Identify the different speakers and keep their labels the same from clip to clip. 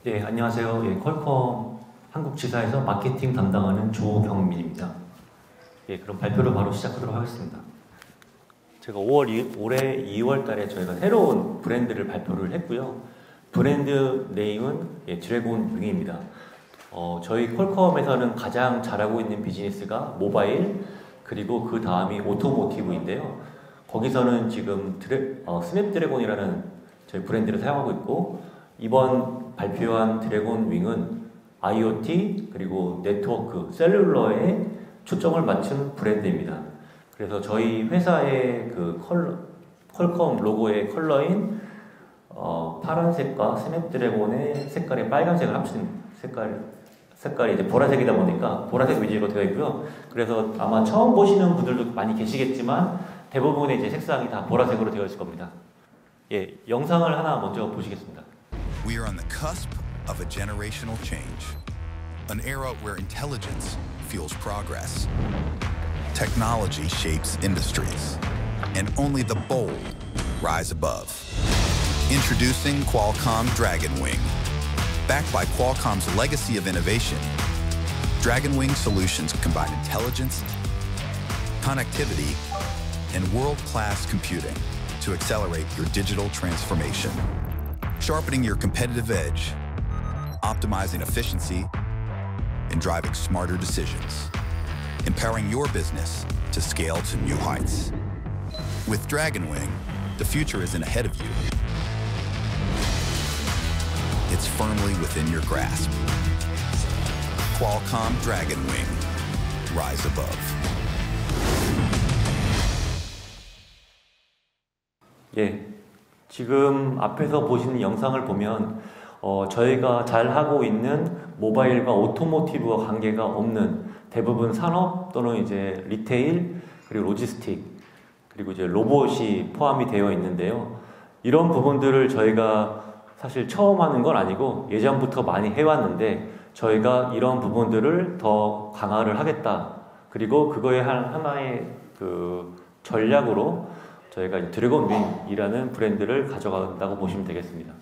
Speaker 1: 네, 안녕하세요. 예, 퀄컴 한국 지사에서 마케팅 담당하는 조경민입니다. 예, 그럼 발표를 바로 시작하도록 하겠습니다. 제가 올해 2월 달에 저희가 새로운 브랜드를 발표를 했고요. 브랜드 네임은 드래곤 윙입니다. 저희 퀄컴에서는 가장 잘하고 있는 비즈니스가 모바일, 그리고 그 다음이 오토모티브인데요. 거기서는 지금 스냅드래곤이라는 저희 브랜드를 사용하고 있고, 이번 발표한 드래곤 윙은 IoT 그리고 네트워크, 셀룰러에 초점을 맞춘 브랜드입니다. 그래서 저희 회사의 그 퀄컴 로고의 컬러인 파란색과 스냅드래곤의 색깔의 빨간색을 합친 색깔이 이제 보라색이다 보니까 보라색 위주로 되어 있고요. 그래서 아마 처음 보시는 분들도 많이 계시겠지만 대부분의 이제 색상이 다 보라색으로 되어 있을 겁니다. 예, 영상을 하나 먼저 보시겠습니다.
Speaker 2: We are on the cusp of a generational change, an era where intelligence fuels progress, technology shapes industries, and only the bold rise above. Introducing Qualcomm Dragonwing. Backed by Qualcomm's legacy of innovation, Dragonwing solutions combine intelligence, connectivity, and world-class computing to accelerate your digital transformation. Sharpening your competitive edge, optimizing efficiency, and driving smarter decisions. Empowering your business to scale to new heights. With Dragonwing, the future isn't ahead of you. It's firmly within your grasp. Qualcomm Dragonwing. Rise above.
Speaker 1: 예, 지금 앞에서 보시는 영상을 보면 저희가 잘 하고 있는 모바일과 오토모티브와 관계가 없는 대부분 산업 또는 이제 리테일 그리고 로지스틱 그리고 이제 로봇이 포함이 되어 있는데요. 이런 부분들을 저희가 사실 처음 하는 건 아니고 예전부터 많이 해왔는데 저희가 이런 부분들을 더 강화를 하겠다. 그리고 그거의 하나의 그 전략으로 저희가 드래곤윙이라는 브랜드를 가져간다고 보시면 되겠습니다.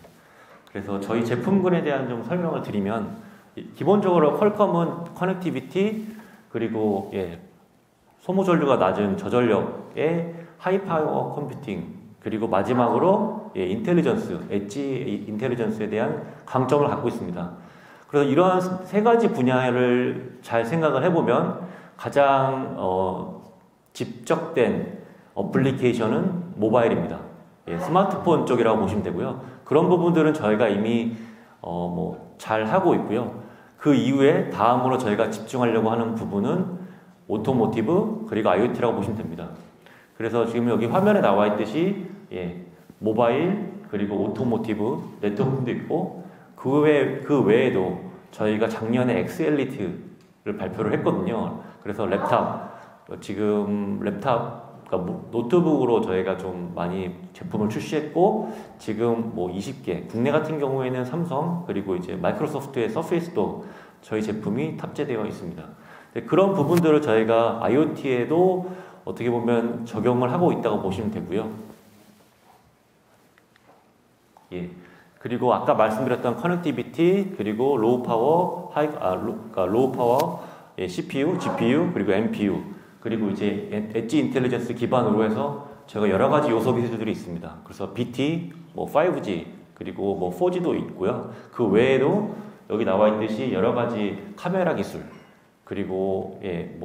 Speaker 1: 그래서 저희 제품군에 대한 좀 설명을 드리면 기본적으로 퀄컴은 커넥티비티 그리고 소모 전류가 낮은 저전력의 하이파워 컴퓨팅 그리고 마지막으로 인텔리전스, 엣지 인텔리전스에 대한 강점을 갖고 있습니다. 그래서 이러한 세 가지 분야를 잘 생각을 해보면 가장 집적된 어플리케이션은 모바일입니다. 스마트폰 쪽이라고 보시면 되고요. 그런 부분들은 저희가 이미 잘 하고 있고요. 그 이후에 다음으로 저희가 집중하려고 하는 부분은 오토모티브 그리고 IoT라고 보시면 됩니다. 그래서 지금 여기 화면에 나와 있듯이 모바일 그리고 오토모티브 네트워크도 있고 그 외에도 저희가 작년에 엑스엘리트를 발표를 했거든요. 그래서 그러니까 노트북으로 저희가 좀 많이 제품을 출시했고 지금 20개 국내 같은 경우에는 삼성 그리고 이제 마이크로소프트의 서페이스도 저희 제품이 탑재되어 있습니다. 그런 부분들을 저희가 IoT에도 어떻게 보면 적용을 하고 있다고 보시면 되고요. 그리고 아까 말씀드렸던 커넥티비티 그리고 로우 파워 CPU, GPU 그리고 NPU 그리고 이제 엣지 인텔리전스 기반으로 해서 제가 여러 가지 요소 기술들이 있습니다. 그래서 BT, 5G 그리고 4G도 있고요. 그 외에도 여기 나와 있듯이 여러 가지 카메라 기술 그리고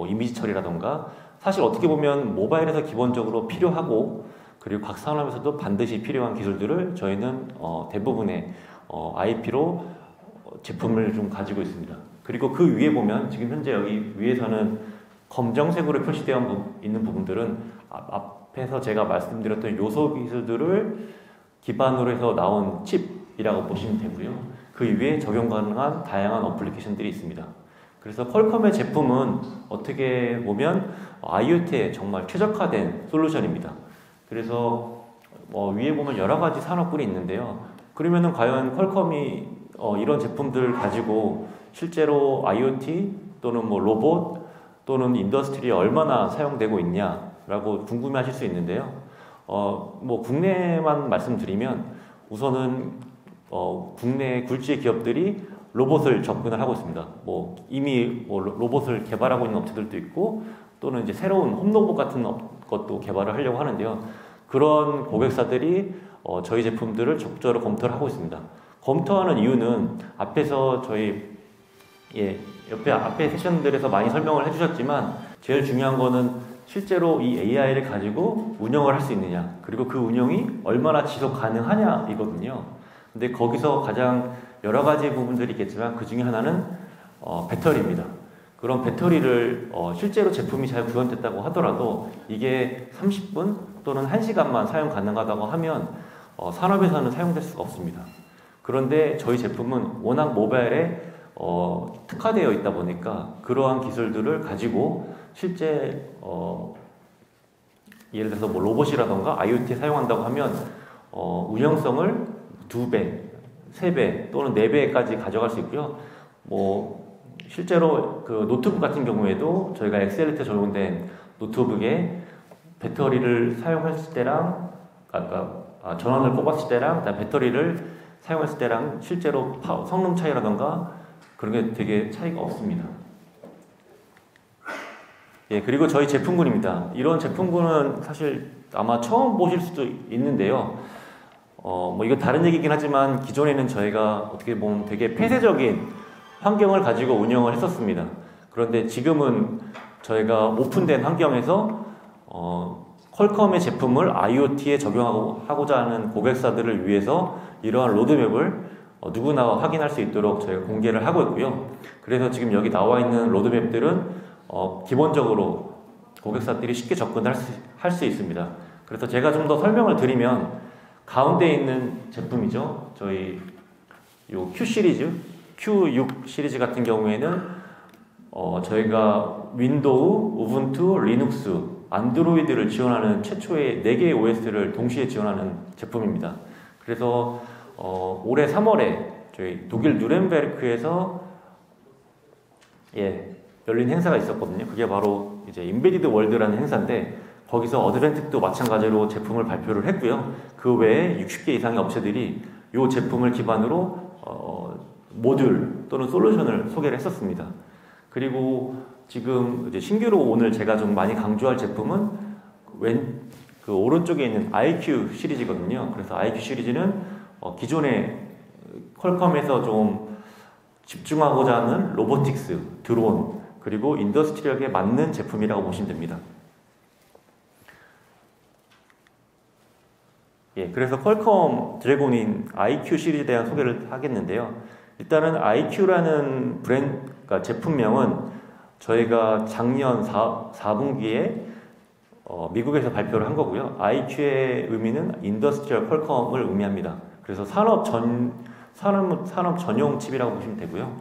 Speaker 1: 이미지 처리라던가 사실 어떻게 보면 모바일에서 기본적으로 필요하고 그리고 각 산업에서도 반드시 필요한 기술들을 저희는 대부분의 IP로 제품을 좀 가지고 있습니다. 그리고 그 위에 보면 지금 현재 여기 위에서는 검정색으로 표시되어 있는 부분들은 앞에서 제가 말씀드렸던 요소 기술들을 기반으로 해서 나온 칩이라고 보시면 되고요. 그 위에 적용 가능한 다양한 어플리케이션들이 있습니다. 그래서 퀄컴의 제품은 어떻게 보면 IoT에 정말 최적화된 솔루션입니다. 그래서 위에 보면 여러 가지 산업군이 있는데요. 그러면은 과연 퀄컴이 이런 제품들을 가지고 실제로 IoT 또는 로봇 또는 인더스트리에 얼마나 사용되고 있냐라고 궁금해하실 수 있는데요. 국내만 말씀드리면 우선은 국내 굴지의 기업들이 로봇을 접근을 하고 있습니다. 뭐 이미 뭐 로봇을 개발하고 있는 업체들도 있고 또는 이제 새로운 홈로봇 같은 것도 개발을 하려고 하는데요. 그런 고객사들이 저희 제품들을 적극적으로 검토를 하고 있습니다. 검토하는 이유는 앞에서 저희 앞에 세션들에서 많이 설명을 해주셨지만 제일 중요한 거는 실제로 이 AI를 가지고 운영을 할 수 있느냐, 그리고 그 운영이 얼마나 지속 가능하냐 이거든요. 근데 거기서 가장 여러 가지 부분들이 있겠지만 그 중에 하나는 배터리입니다. 그런 배터리를 실제로 제품이 잘 구현됐다고 하더라도 이게 30분 또는 1시간만 사용 가능하다고 하면 산업에서는 사용될 수가 없습니다. 그런데 저희 제품은 워낙 모바일에 특화되어 있다 보니까 그러한 기술들을 가지고 실제 예를 들어서 뭐 로봇이라던가 IoT에 사용한다고 하면 운영성을 2배, 3배 또는 4배까지 가져갈 수 있고요. 뭐 실제로 그 노트북 같은 경우에도 저희가 엑셀레이터 적용된 노트북에 배터리를 사용했을 때랑 전원을 꼽았을 때랑 배터리를 사용했을 때랑 실제로 성능 차이라던가 그런 게 되게 차이가 없습니다. 예, 그리고 저희 제품군입니다. 이런 제품군은 사실 아마 처음 보실 수도 있는데요. 뭐 이거 다른 얘기긴 하지만 기존에는 저희가 어떻게 보면 되게 폐쇄적인 환경을 가지고 운영을 했었습니다. 그런데 지금은 저희가 오픈된 환경에서 퀄컴의 제품을 IoT에 적용하고자 하는 고객사들을 위해서 이러한 로드맵을 누구나 확인할 수 있도록 저희가 공개를 하고 있고요. 그래서 지금 여기 나와 있는 로드맵들은 기본적으로 고객사들이 쉽게 접근할 수 있습니다. 그래서 제가 좀 더 설명을 드리면 가운데 있는 제품이죠. 저희 요 Q 시리즈, Q6 시리즈 같은 경우에는 저희가 윈도우, 우분투, 리눅스, 안드로이드를 지원하는 최초의 4개의 OS를 동시에 지원하는 제품입니다. 그래서 올해 3월에 저희 독일 누렌베르크에서 열린 행사가 있었거든요. 그게 바로 이제 인베디드 월드라는 행사인데 거기서 어드벤틱도 마찬가지로 제품을 발표를 했고요. 그 외에 60개 이상의 업체들이 이 제품을 기반으로 모듈 또는 솔루션을 소개를 했었습니다. 그리고 지금 이제 신규로 오늘 제가 좀 많이 강조할 제품은 그 오른쪽에 있는 IQ 시리즈거든요. 그래서 IQ 시리즈는 기존의 퀄컴에서 좀 집중하고자 하는 로보틱스, 드론, 그리고 인더스트리얼에 맞는 제품이라고 보시면 됩니다. 예, 그래서 퀄컴 드래곤인 IQ 시리즈에 대한 소개를 하겠는데요. 일단은 IQ라는 그러니까 제품명은 저희가 작년 4분기에 미국에서 발표를 한 거고요. IQ의 의미는 인더스트리얼 퀄컴을 의미합니다. 그래서 산업 전용 칩이라고 보시면 되고요.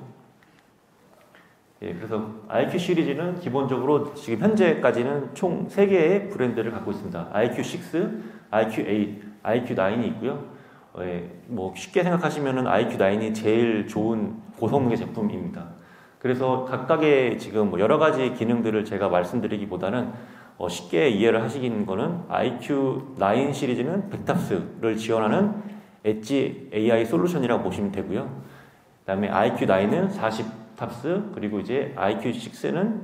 Speaker 1: 예, 그래서 IQ 시리즈는 기본적으로 지금 현재까지는 총 3개의 브랜드를 갖고 있습니다. IQ6, IQ8, IQ9이 있고요. 뭐 쉽게 생각하시면은 IQ9이 제일 좋은 고성능의 제품입니다. 그래서 각각의 지금 뭐 여러 가지 기능들을 제가 말씀드리기보다는 쉽게 이해를 하시는 거는 IQ9 시리즈는 100탑스를 지원하는 엣지 AI 솔루션이라고 보시면 되고요. 그 다음에 IQ9은 40탑스, 그리고 이제 IQ6는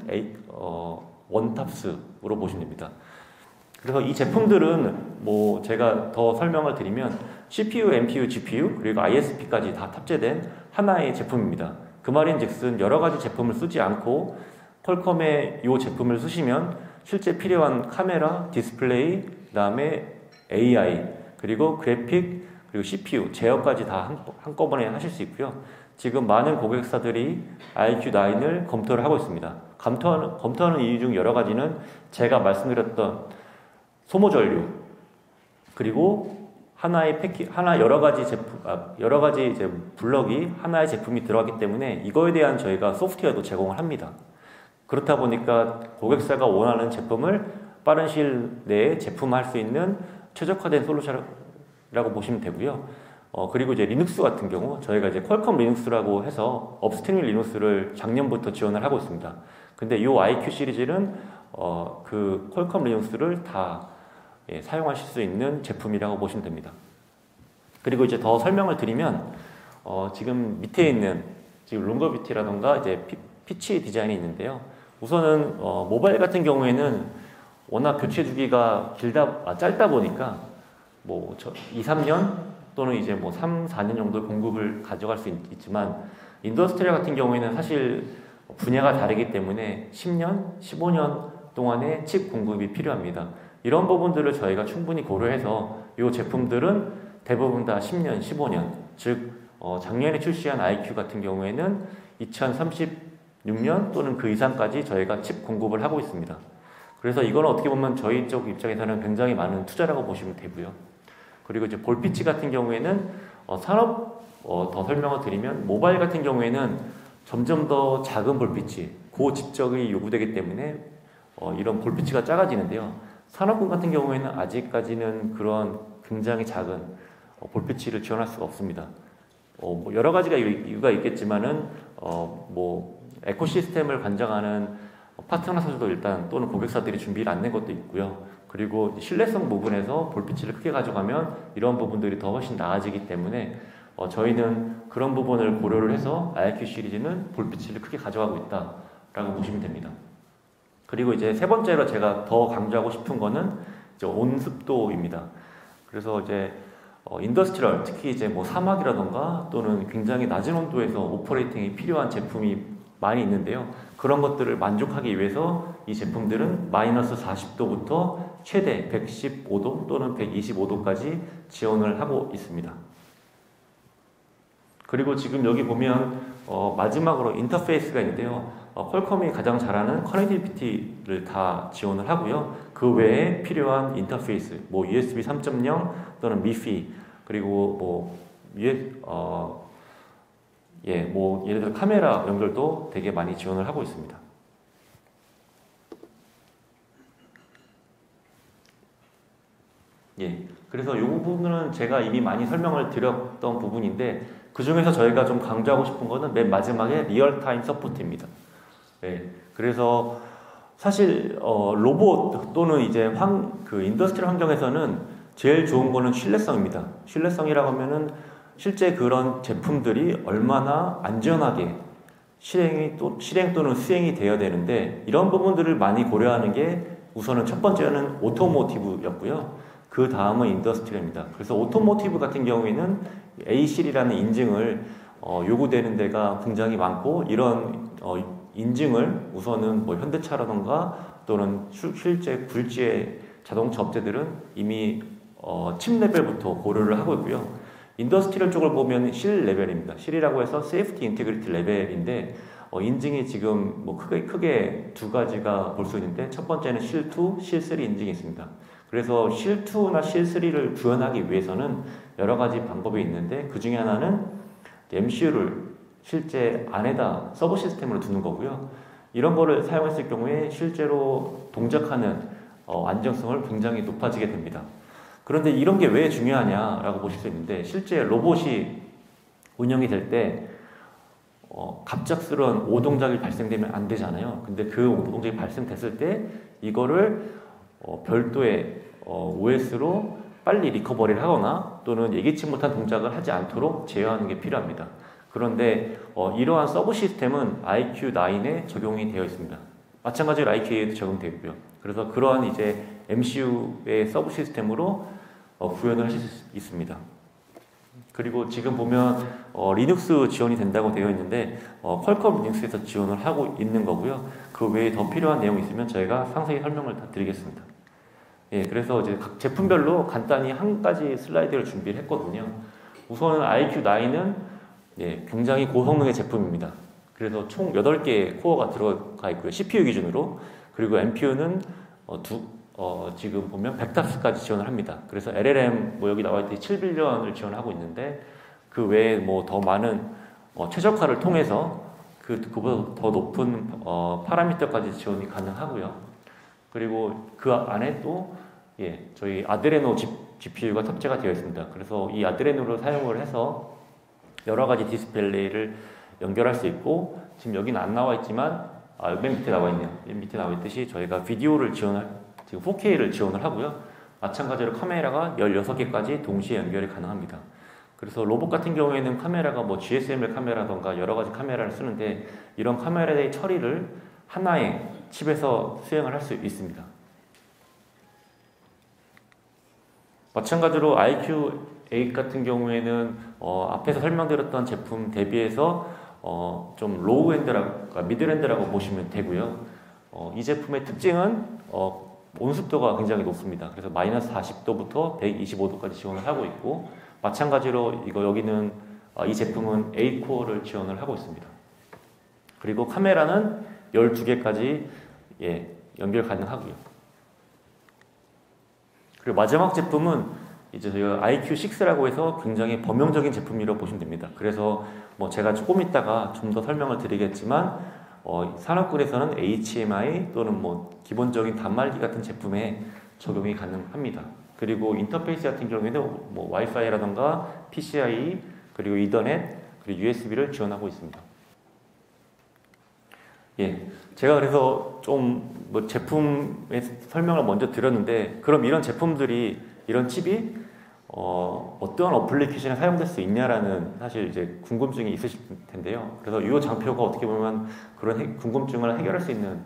Speaker 1: 1탑스로 보시면 됩니다. 그래서 이 제품들은 뭐 제가 더 설명을 드리면 CPU, NPU, GPU, 그리고 ISP까지 다 탑재된 하나의 제품입니다. 그 말인즉슨 여러 가지 제품을 쓰지 않고 퀄컴의 이 제품을 쓰시면 실제 필요한 카메라, 디스플레이, 그 다음에 AI, 그리고 그래픽, 그리고 CPU, 제어까지 다 한꺼번에 하실 수 있고요. 지금 많은 고객사들이 IQ9을 검토를 하고 있습니다. 검토하는 이유 중 여러 가지는 제가 말씀드렸던 소모 전류, 그리고 여러 가지 이제 블럭이 하나의 제품이 들어가기 때문에 이거에 대한 저희가 소프트웨어도 제공을 합니다. 그렇다 보니까 고객사가 원하는 제품을 빠른 시일 내에 제품화할 수 있는 최적화된 솔루션이라고 보시면 되고요. 그리고 이제 리눅스 같은 경우 저희가 이제 퀄컴 리눅스라고 해서 업스트림 리눅스를 작년부터 지원을 하고 있습니다. 근데 이 IQ 시리즈는 그 퀄컴 리눅스를 다 사용하실 수 있는 제품이라고 보시면 됩니다. 그리고 이제 더 설명을 드리면 지금 밑에 있는 지금 롱거비티라던가 이제 피치 디자인이 있는데요. 우선은 모바일 같은 경우에는 워낙 교체 주기가 짧다 보니까 뭐 2, 3년 또는 이제 뭐 3, 4년 정도의 공급을 가져갈 수 있지만 인더스트리얼 같은 경우에는 사실 분야가 다르기 때문에 10년, 15년 동안의 칩 공급이 필요합니다. 이런 부분들을 저희가 충분히 고려해서 이 제품들은 대부분 다 10년, 15년, 즉 작년에 출시한 IQ 같은 경우에는 2036년 또는 그 이상까지 저희가 칩 공급을 하고 있습니다. 그래서 이건 어떻게 보면 저희 쪽 입장에서는 굉장히 많은 투자라고 보시면 되고요. 그리고 이제 볼피치 같은 경우에는 산업 더 설명을 드리면 모바일 같은 경우에는 점점 더 작은 볼피치, 고집적이 요구되기 때문에 이런 볼피치가 작아지는데요. 산업군 같은 경우에는 아직까지는 그런 굉장히 작은 볼피치를 지원할 수가 없습니다. 뭐 여러 가지가 이유가 있겠지만은 뭐 에코시스템을 관장하는 파트너사들도 일단 또는 고객사들이 준비를 안 낸 것도 있고요. 그리고 신뢰성 부분에서 볼피치를 크게 가져가면 이런 부분들이 더 훨씬 나아지기 때문에 저희는 그런 부분을 고려를 해서 IQ 시리즈는 볼피치를 크게 가져가고 있다라고 보시면 됩니다. 그리고 이제 세 번째로 제가 더 강조하고 싶은 거는 이제 온습도입니다. 그래서 이제 인더스트리얼, 특히 이제 뭐 사막이라던가 또는 굉장히 낮은 온도에서 오퍼레이팅이 필요한 제품이 많이 있는데요. 그런 것들을 만족하기 위해서 이 제품들은 마이너스 40도부터 최대 115도 또는 125도까지 지원을 하고 있습니다. 그리고 지금 여기 보면 마지막으로 인터페이스가 있는데요. 퀄컴이 가장 잘하는 커넥티비티를 다 지원을 하고요. 그 외에 필요한 인터페이스, 뭐 USB 3.0 또는 미피, 그리고 뭐 예를 들어 카메라 연결도 되게 많이 지원을 하고 있습니다. 그래서 이 부분은 제가 이미 많이 설명을 드렸던 부분인데 그 중에서 저희가 좀 강조하고 싶은 거는 맨 마지막에 리얼타임 서포트입니다. 그래서 사실 로봇 또는 이제 인더스트리얼 환경에서는 제일 좋은 거는 신뢰성입니다. 신뢰성이라고 하면은 실제 그런 제품들이 얼마나 안전하게 실행 또는 수행이 되어야 되는데 이런 부분들을 많이 고려하는 게 우선은 첫 번째는 오토모티브였고요. 그 다음은 인더스트리얼입니다. 그래서 오토모티브 같은 경우에는 AC라는 인증을 요구되는 데가 굉장히 많고 이런 인증을 우선은 뭐 현대차라던가 또는 실제 굴지의 자동차 업체들은 이미 칩 레벨부터 고려를 하고 있고요. 인더스트리얼 쪽을 보면 실 레벨입니다. 실이라고 해서 세이프티 인테그리티 레벨인데 인증이 지금 뭐 크게 두 가지가 볼 수 있는데 첫 번째는 실2, 실3 인증이 있습니다. 그래서 실2나 실3를 구현하기 위해서는 여러 가지 방법이 있는데 그 중에 하나는 MCU를 실제 안에다 서버 시스템으로 두는 거고요. 이런 거를 사용했을 경우에 실제로 동작하는 안정성을 굉장히 높아지게 됩니다. 그런데 이런 게 왜 중요하냐라고 보실 수 있는데 실제 로봇이 운영이 될 때 갑작스러운 오동작이 발생되면 안 되잖아요. 근데 그 오동작이 발생됐을 때 이거를 별도의 OS로 빨리 리커버리를 하거나 또는 예기치 못한 동작을 하지 않도록 제어하는 게 필요합니다. 그런데 이러한 서브 시스템은 IQ9에 적용이 되어 있습니다. 마찬가지로 IQ에도 적용되어 있고요. 그래서 그러한 이제 MCU의 서브 시스템으로 구현을 하실 수 있습니다. 그리고 지금 보면 리눅스 지원이 된다고 되어 있는데 퀄컴 리눅스에서 지원을 하고 있는 거고요. 그 외에 더 필요한 내용이 있으면 저희가 상세히 설명을 다 드리겠습니다. 그래서 이제 각 제품별로 간단히 한 가지 슬라이드를 준비를 했거든요. 우선은 IQ9은 굉장히 고성능의 제품입니다. 그래서 총 8개의 코어가 들어가 있고요. CPU 기준으로. 그리고 NPU는 지금 보면 100탑스까지 지원을 합니다. 그래서 LLM 뭐 여기 나와 있듯이 7빌리언을 지원하고 있는데 그 외에 뭐 더 많은 최적화를 통해서 그보다 더 높은 파라미터까지 지원이 가능하고요. 그리고 그 안에 또 저희 아드레노 GPU가 탑재가 되어 있습니다. 그래서 이 아드레노를 사용을 해서 여러 가지 디스플레이를 연결할 수 있고 지금 여기는 안 나와 있지만 맨 밑에 나와 있네요. 맨 밑에 나와 있듯이 저희가 비디오를 지금 4K를 지원을 하고요. 마찬가지로 카메라가 16개까지 동시에 연결이 가능합니다. 그래서 로봇 같은 경우에는 카메라가 뭐 GSML 카메라던가 여러 가지 카메라를 쓰는데 이런 카메라의 처리를 하나의 칩에서 수행을 할 수 있습니다. 마찬가지로 IQ8 같은 경우에는 앞에서 설명드렸던 제품 대비해서 좀 로우엔드라고 미드엔드라고 보시면 되고요. 이 제품의 특징은 온습도가 굉장히 높습니다. 그래서 마이너스 40도부터 125도까지 지원을 하고 있고 마찬가지로 여기는 이 제품은 8코어를 지원을 하고 있습니다. 그리고 카메라는 12개까지 연결 가능하고요. 그리고 마지막 제품은 이제 저희가 IQ6라고 해서 굉장히 범용적인 제품이라고 보시면 됩니다. 그래서 뭐 제가 조금 있다가 좀 더 설명을 드리겠지만 산업군에서는 HMI 또는 뭐 기본적인 단말기 같은 제품에 적용이 가능합니다. 그리고 인터페이스 같은 경우에는 뭐 와이파이라던가 PCI 그리고 이더넷 그리고 USB를 지원하고 있습니다. 제가 그래서 좀 뭐 제품의 설명을 먼저 드렸는데 그럼 이런 제품들이 이런 칩이 어떠한 어플리케이션에 사용될 수 있냐라는 사실 이제 궁금증이 있으실 텐데요. 그래서 이 장표가 어떻게 보면 그런 궁금증을 해결할 수 있는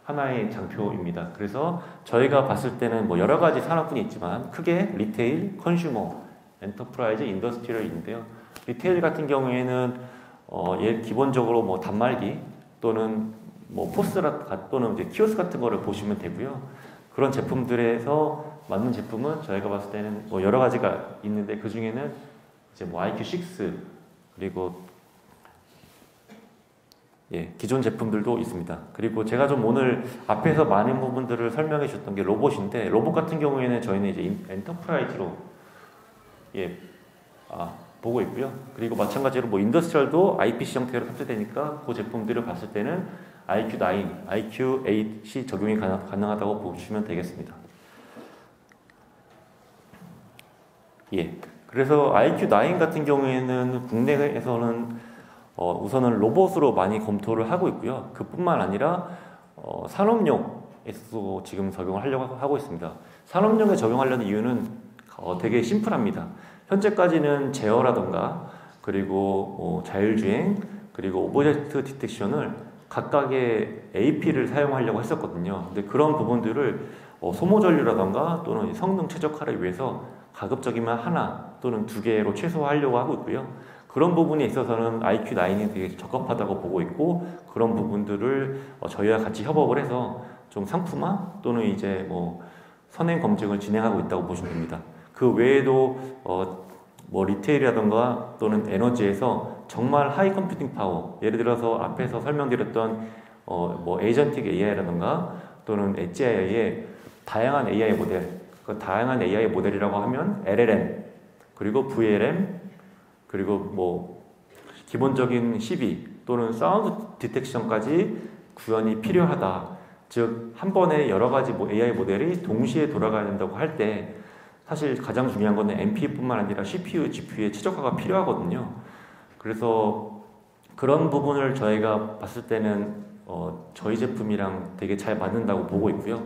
Speaker 1: 하나의 장표입니다. 그래서 저희가 봤을 때는 뭐 여러 가지 산업군이 있지만 크게 리테일, 컨슈머, 엔터프라이즈, 인더스트리얼인데요. 리테일 같은 경우에는 기본적으로 뭐 단말기 또는 뭐 포스라 또는 이제 키오스크 같은 거를 보시면 되고요. 그런 제품들에서 맞는 제품은 저희가 봤을 때는 뭐 여러 가지가 있는데 그 중에는 이제 뭐 IQ6 그리고 기존 제품들도 있습니다. 그리고 제가 좀 오늘 앞에서 많은 부분들을 설명해 주셨던 게 로봇인데 로봇 같은 경우에는 저희는 이제 엔터프라이즈로 보고 있고요. 그리고 마찬가지로 뭐 인더스트리얼도 IPC 형태로 탑재되니까 그 제품들을 봤을 때는 IQ9, IQ8이 적용이 가능하다고 보시면 되겠습니다. 그래서 IQ9 같은 경우에는 국내에서는 우선은 로봇으로 많이 검토를 하고 있고요. 그뿐만 아니라 산업용에서도 지금 적용을 하려고 하고 있습니다. 산업용에 적용하려는 이유는 되게 심플합니다. 현재까지는 제어라던가 그리고 자율주행 그리고 오브젝트 디텍션을 각각의 AP를 사용하려고 했었거든요. 근데 그런 부분들을 소모 전류라던가 또는 성능 최적화를 위해서 가급적이면 하나 또는 두 개로 최소화하려고 하고 있고요. 그런 부분에 있어서는 IQ9이 되게 적합하다고 보고 있고 그런 부분들을 저희와 같이 협업을 해서 좀 상품화 또는 이제 뭐 선행 검증을 진행하고 있다고 보시면 됩니다. 그 외에도 뭐 리테일이라던가 또는 에너지에서 정말 하이 컴퓨팅 파워 예를 들어서 앞에서 설명드렸던 뭐 에이전틱 AI라던가 또는 엣지 AI의 다양한 AI 모델 그 다양한 AI 모델이라고 하면 LLM 그리고 VLM 그리고 뭐 기본적인 CV 또는 사운드 디텍션까지 구현이 필요하다. 즉 한 번에 여러 가지 AI 모델이 동시에 돌아가야 된다고 할 때 사실 가장 중요한 것은 NPU뿐만 아니라 CPU, GPU의 최적화가 필요하거든요. 그래서 그런 부분을 저희가 봤을 때는 저희 제품이랑 되게 잘 맞는다고 보고 있고요.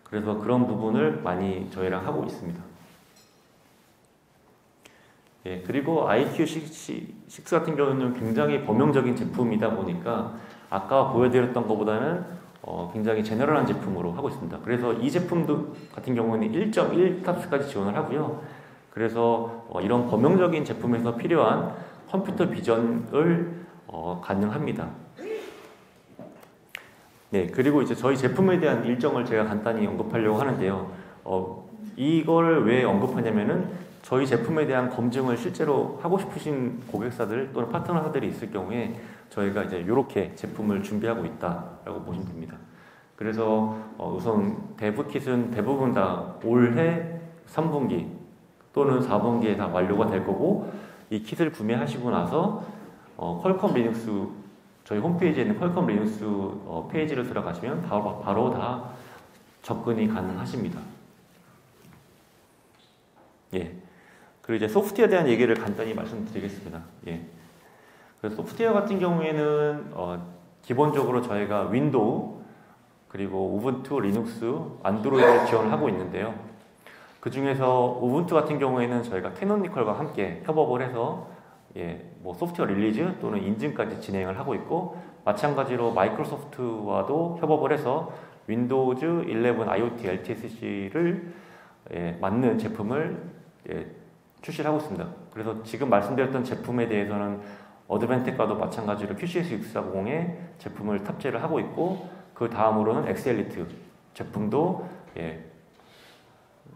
Speaker 1: 그래서 그런 부분을 많이 저희랑 하고 있습니다. 그리고 IQ6 같은 경우는 굉장히 범용적인 제품이다 보니까 아까 보여드렸던 것보다는 굉장히 제너럴한 제품으로 하고 있습니다. 그래서 이 제품도 같은 경우는 1.1 탑스까지 지원을 하고요. 그래서 이런 범용적인 제품에서 필요한 컴퓨터 비전을 가능합니다. 그리고 이제 저희 제품에 대한 일정을 제가 간단히 언급하려고 하는데요. 이걸 왜 언급하냐면은 저희 제품에 대한 검증을 실제로 하고 싶으신 고객사들 또는 파트너사들이 있을 경우에 저희가 이제 이렇게 제품을 준비하고 있다라고 보시면 됩니다. 그래서 우선 데브킷은 대부분 다 올해 3분기 또는 4분기에 다 완료가 될 거고 이 킷을 구매하시고 나서 퀄컴 리눅스 저희 홈페이지에 있는 퀄컴 리눅스 페이지를 들어가시면 바로 다 접근이 가능하십니다. 그리고 이제 소프트웨어에 대한 얘기를 간단히 말씀드리겠습니다. 그래서 소프트웨어 같은 경우에는 기본적으로 저희가 윈도우 그리고 우분투, 리눅스, 안드로이드를 지원을 하고 있는데요. 그 중에서 우분투 같은 경우에는 저희가 캐노니컬과 함께 협업을 해서 뭐 소프트웨어 릴리즈 또는 인증까지 진행을 하고 있고, 마찬가지로 마이크로소프트와도 협업을 해서 윈도우즈 11 IoT LTSC를 맞는 제품을 출시를 하고 있습니다. 그래서 지금 말씀드렸던 제품에 대해서는 어드밴텍과도 마찬가지로 QCS640에 제품을 탑재를 하고 있고, 그 다음으로는 엑셀리트 제품도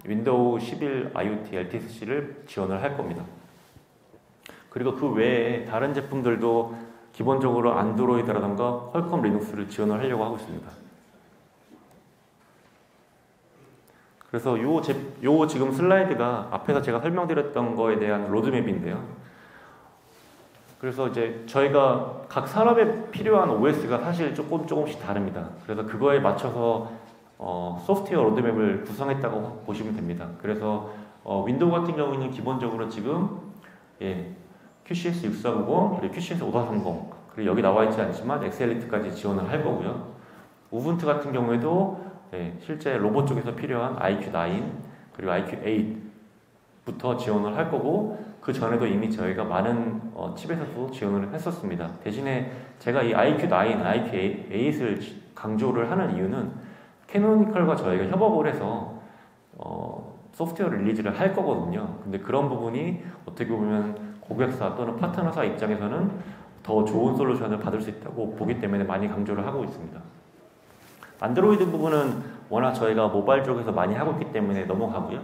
Speaker 1: 윈도우 11 IoT LTSC를 지원을 할 겁니다. 그리고 그 외에 다른 제품들도 기본적으로 안드로이드라던가 퀄컴 리눅스를 지원을 하려고 하고 있습니다. 그래서 요 지금 슬라이드가 앞에서 제가 설명드렸던 거에 대한 로드맵인데요. 그래서 이제 저희가 각 산업에 필요한 OS가 사실 조금씩 다릅니다. 그래서 그거에 맞춰서 소프트웨어 로드맵을 구성했다고 보시면 됩니다. 그래서 윈도우 같은 경우는 기본적으로 지금 QCS 6490 그리고 QCS 5430 그리고 여기 나와 있지 않지만 엑셀리트까지 지원을 할 거고요. 우분투 같은 경우에도 실제 로봇 쪽에서 필요한 IQ9 그리고 IQ8부터 지원을 할 거고, 그 전에도 이미 저희가 많은 칩에서도 지원을 했었습니다. 대신에 제가 이 IQ9, IQ8을 강조를 하는 이유는 캐노니컬과 저희가 협업을 해서 소프트웨어 릴리즈를 할 거거든요. 근데 그런 부분이 어떻게 보면 고객사 또는 파트너사 입장에서는 더 좋은 솔루션을 받을 수 있다고 보기 때문에 많이 강조를 하고 있습니다. 안드로이드 부분은 워낙 저희가 모바일 쪽에서 많이 하고 있기 때문에 넘어가고요.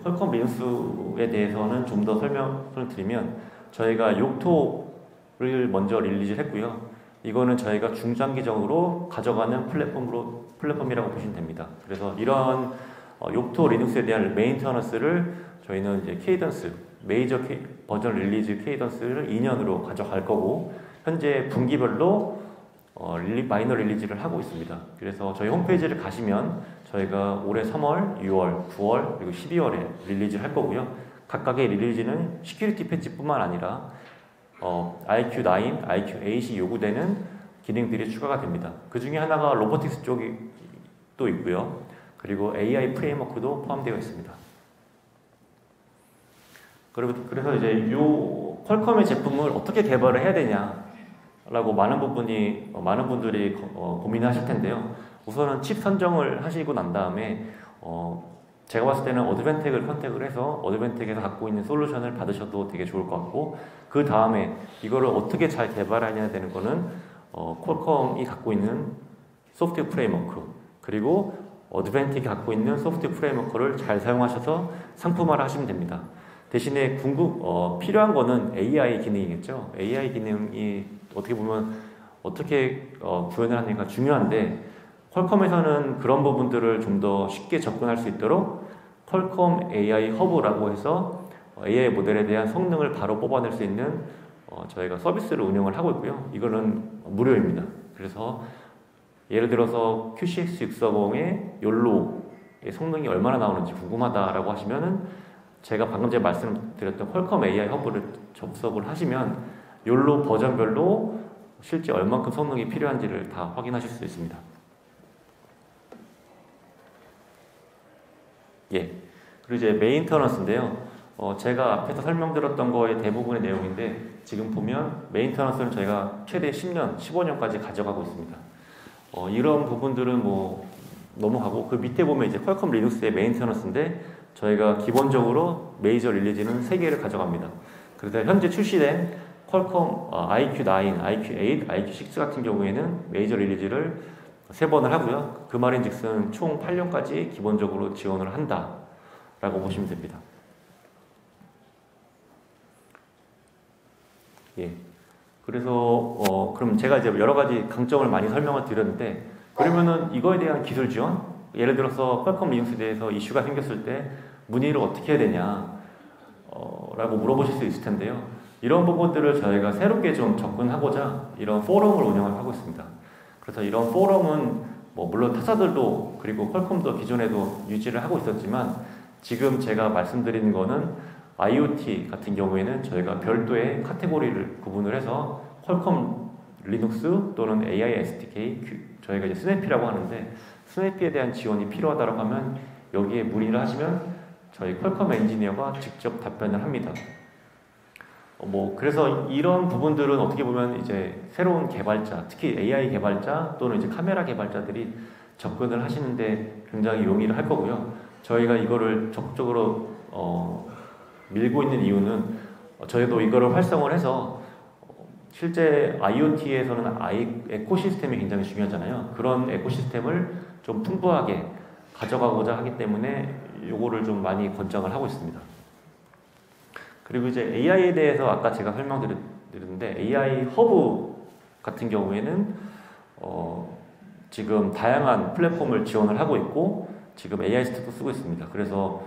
Speaker 1: 퀄컴 리눅스에 대해서는 좀 더 설명을 드리면, 저희가 욕토를 먼저 릴리즈를 했고요. 이거는 저희가 중장기적으로 가져가는 플랫폼이라고 보시면 됩니다. 그래서 이런 욕토 리눅스에 대한 메인터넌스를 저희는 이제 케이던스, 메이저 버전 릴리즈 케이던스를 2년으로 가져갈 거고, 현재 분기별로 마이너 릴리즈를 하고 있습니다. 그래서 저희 홈페이지를 가시면 저희가 올해 3월, 6월, 9월 그리고 12월에 릴리즈를 할 거고요. 각각의 릴리즈는 시큐리티 패치뿐만 아니라 IQ9, IQ8이 요구되는 기능들이 추가가 됩니다. 그 중에 하나가 로보틱스 쪽이 또 있고요. 그리고 AI 프레임워크도 포함되어 있습니다. 그래서 이제 요 퀄컴의 제품을 어떻게 개발을 해야 되냐라고 많은 분들이 고민하실 텐데요. 우선은 칩 선정을 하시고 난 다음에 제가 봤을 때는 어드밴텍을 컨택을 해서 어드밴텍에서 갖고 있는 솔루션을 받으셔도 되게 좋을 것 같고, 그 다음에 이거를 어떻게 잘 개발하냐 되는 거는 퀄컴이 갖고 있는 소프트웨어 프레임워크, 그리고 어드밴텍이 갖고 있는 소프트웨어 프레임워크를 잘 사용하셔서 상품화를 하시면 됩니다. 대신에 필요한 거는 AI 기능이겠죠. AI 기능이 어떻게 보면 어떻게 구현을 하느냐가 중요한데, 퀄컴에서는 그런 부분들을 좀 더 쉽게 접근할 수 있도록 퀄컴 AI 허브라고 해서 AI 모델에 대한 성능을 바로 뽑아낼 수 있는 저희가 서비스를 운영을 하고 있고요. 이거는 무료입니다. 그래서 예를 들어서 QCX640의 욜로의 성능이 얼마나 나오는지 궁금하다라고 하시면은 제가 방금 전에 말씀드렸던 퀄컴 AI 허브를 접속을 하시면 욜로 버전별로 실제 얼만큼 성능이 필요한지를 다 확인하실 수 있습니다. 그리고 이제 메인터넌스인데요. 제가 앞에서 설명드렸던 거의 대부분의 내용인데, 지금 보면 메인터넌스는 저희가 최대 10년, 15년까지 가져가고 있습니다. 이런 부분들은 넘어가고, 그 밑에 보면 이제 퀄컴 리눅스의 메인터넌스인데, 저희가 기본적으로 메이저 릴리즈는 3개를 가져갑니다. 그래서 현재 출시된 퀄컴 IQ9, IQ8, IQ6 같은 경우에는 메이저 릴리즈를 3번을 하고요. 그 말인즉슨 총 8년까지 기본적으로 지원을 한다라고 보시면 됩니다. 그래서 그럼 제가 이제 여러 가지 강점을 많이 설명을 드렸는데, 그러면은 이거에 대한 기술 지원, 예를 들어서 퀄컴 리눅스에 대해서 이슈가 생겼을 때 문의를 어떻게 해야 되냐 라고 물어보실 수 있을 텐데요. 이런 부분들을 저희가 새롭게 좀 접근하고자 이런 포럼을 운영을 하고 있습니다. 그래서 이런 포럼은 물론 타사들도 그리고 퀄컴도 기존에도 유지를 하고 있었지만, 지금 제가 말씀드리는 거는 IoT 같은 경우에는 저희가 별도의 카테고리를 구분을 해서 퀄컴 리눅스 또는 AI SDK, 저희가 이제 스냅이라고 하는데, 스냅에 대한 지원이 필요하다고 하면 여기에 문의를 하시면 저희 퀄컴 엔지니어가 직접 답변을 합니다. 그래서 이런 부분들은 어떻게 보면 이제 새로운 개발자, 특히 AI 개발자 또는 이제 카메라 개발자들이 접근을 하시는데 굉장히 용이를 할 거고요. 저희가 이거를 적극적으로 밀고 있는 이유는 저희도 이거를 활성화를 해서 실제 IoT에서는 에코시스템이 굉장히 중요하잖아요. 그런 에코시스템을 좀 풍부하게 가져가고자 하기 때문에 이거를 좀 많이 권장을 하고 있습니다. 그리고 이제 AI에 대해서 아까 제가 설명드렸는데 AI 허브 같은 경우에는 지금 다양한 플랫폼을 지원을 하고 있고 지금 AI 스택도 쓰고 있습니다. 그래서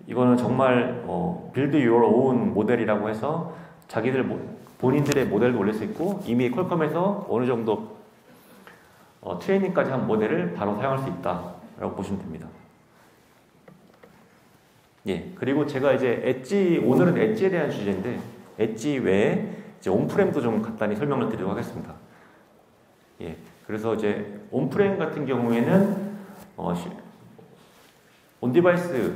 Speaker 1: 이거는 정말 build your own 모델이라고 해서 본인들의 모델도 올릴 수 있고 이미 퀄컴에서 어느 정도 트레이닝까지 한 모델을 바로 사용할 수 있다라고 보시면 됩니다. 예, 그리고 제가 이제 오늘은 엣지에 대한 주제인데 엣지 외에 이제 온프렘도 좀 간단히 설명을 드리도록 하겠습니다. 예, 그래서 이제 온프렘 같은 경우에는 온디바이스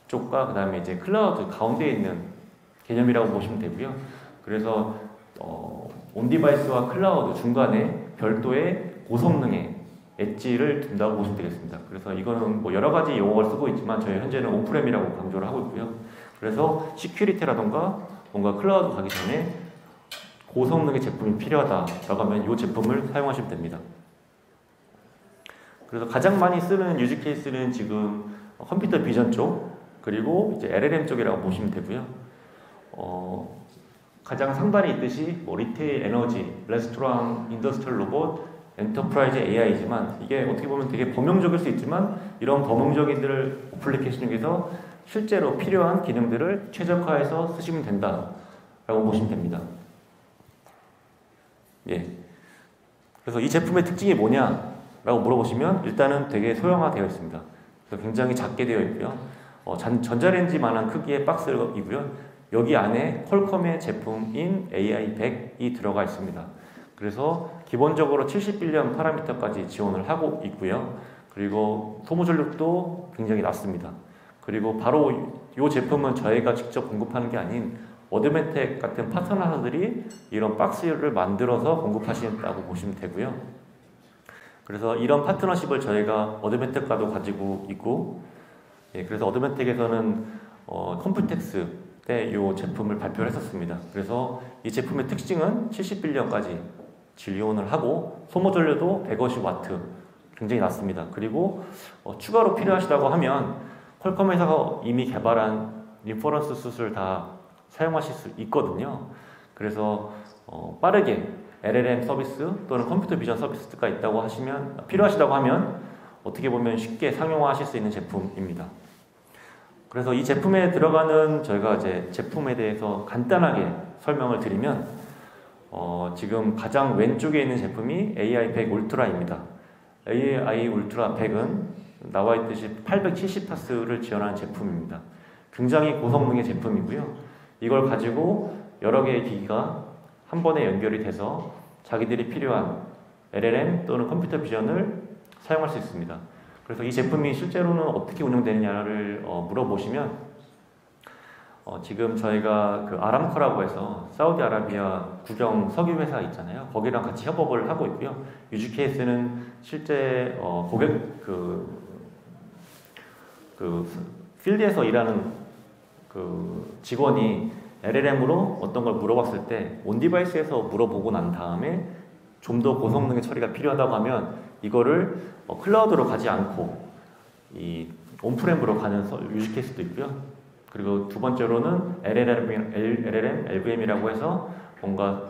Speaker 1: 쪽과 그 다음에 이제 클라우드 가운데에 있는 개념이라고 보시면 되고요. 그래서 온디바이스와 클라우드 중간에 별도의 고성능의 엣지를 둔다고 보시면 되겠습니다. 그래서 이거는 여러 가지 용어를 쓰고 있지만 저희 현재는 온프렘이라고 강조를 하고 있고요. 그래서 시큐리티라던가 뭔가 클라우드 가기 전에 고성능의 제품이 필요하다라고 하면 이 제품을 사용하시면 됩니다. 그래서 가장 많이 쓰는 유즈 케이스는 지금 컴퓨터 비전 쪽 그리고 이제 LLM 쪽이라고 보시면 되고요. 가장 상단에 있듯이 리테일 에너지, 레스토랑, 인더스트리얼 로봇, 엔터프라이즈 AI지만 이게 어떻게 보면 되게 범용적일 수 있지만 이런 범용적인 어플리케이션 중에서 실제로 필요한 기능들을 최적화해서 쓰시면 된다라고 보시면 됩니다. 예. 그래서 이 제품의 특징이 뭐냐라고 물어보시면 일단은 되게 소형화되어 있습니다. 그래서 굉장히 작게 되어 있고요. 전자레인지만한 크기의 박스이고요. 여기 안에 퀄컴의 제품인 AI100이 들어가 있습니다. 그래서 기본적으로 70빌리언 파라미터까지 지원을 하고 있고요. 그리고 소모 전력도 굉장히 낮습니다. 그리고 바로 이 제품은 저희가 직접 공급하는 게 아닌 어드멘텍 같은 파트너들이 이런 박스를 만들어서 공급하신다고 보시면 되고요. 그래서 이런 파트너십을 저희가 어드멘텍과도 가지고 있고, 예, 그래서 어드멘텍에서는 컴퓨텍스 때 이 제품을 발표를 했었습니다. 그래서 이 제품의 특징은 70빌리언까지 지원을 하고 소모 전류도 150W 굉장히 낮습니다. 그리고 추가로 필요하시다고 하면 퀄컴 회사가 이미 개발한 인퍼런스 숫을 다 사용하실 수 있거든요. 그래서 빠르게 LLM 서비스 또는 컴퓨터 비전 서비스가 있다고 하시면 필요하시다고 하면 어떻게 보면 쉽게 상용화하실 수 있는 제품입니다. 그래서 이 제품에 들어가는 저희가 이제 제품에 대해서 간단하게 설명을 드리면 지금 가장 왼쪽에 있는 제품이 AI100 울트라입니다. AI 울트라 100은 나와 있듯이 870Hz를 지원하는 제품입니다. 굉장히 고성능의 제품이고요. 이걸 가지고 여러 개의 기기가 한 번에 연결이 돼서 자기들이 필요한 LLM 또는 컴퓨터 비전을 사용할 수 있습니다. 그래서 이 제품이 실제로는 어떻게 운영되느냐를 물어보시면 지금 저희가 그 아람코라고 해서 사우디아라비아 국영 석유 회사 있잖아요. 거기랑 같이 협업을 하고 있고요. 유즈 케이스는 실제 고객 필드에서 일하는 그 직원이 LLM으로 어떤 걸 물어봤을 때 온디바이스에서 물어보고 난 다음에 좀 더 고성능의 처리가 필요하다고 하면 이거를 클라우드로 가지 않고 이 온프렘으로 가는 유즈 케이스도 있고요. 그리고 두 번째로는 LLM, LVM이라고 해서 뭔가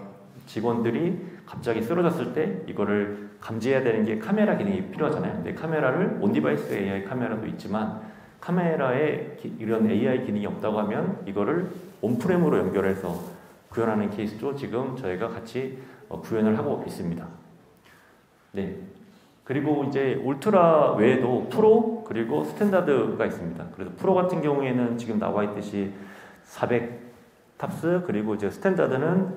Speaker 1: 직원들이 갑자기 쓰러졌을 때 이거를 감지해야 되는 게 카메라 기능이 필요하잖아요. 근데 카메라를 온디바이스 AI 카메라도 있지만 카메라에 이런 AI 기능이 없다고 하면 이거를 온프렘으로 연결해서 구현하는 케이스도 지금 저희가 같이 구현을 하고 있습니다. 네. 그리고 이제 울트라 외에도 프로 그리고 스탠다드가 있습니다. 그래서 프로 같은 경우에는 지금 나와 있듯이 400 탑스 그리고 이제 스탠다드는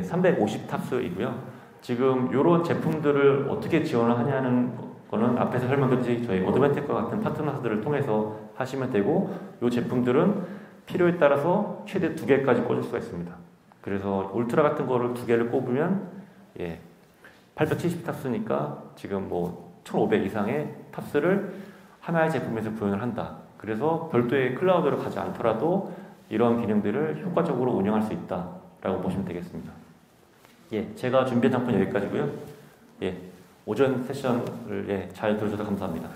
Speaker 1: 350 탑스이고요. 지금 이런 제품들을 어떻게 지원을 하냐는 거는 앞에서 설명드렸듯이 저희 어드멘텍과 같은 파트너들을 통해서 하시면 되고 이 제품들은 필요에 따라서 최대 2개까지 꽂을 수가 있습니다. 그래서 울트라 같은 거를 2개를 꼽으면 870 탑스니까 지금 뭐 1500 이상의 탑스를 하나의 제품에서 구현을 한다. 그래서 별도의 클라우드를 가지 않더라도 이런 기능들을 효과적으로 운영할 수 있다라고 보시면 되겠습니다. 제가 준비한 장품 여기까지고요. 오전 세션을 잘 들어주셔서 감사합니다.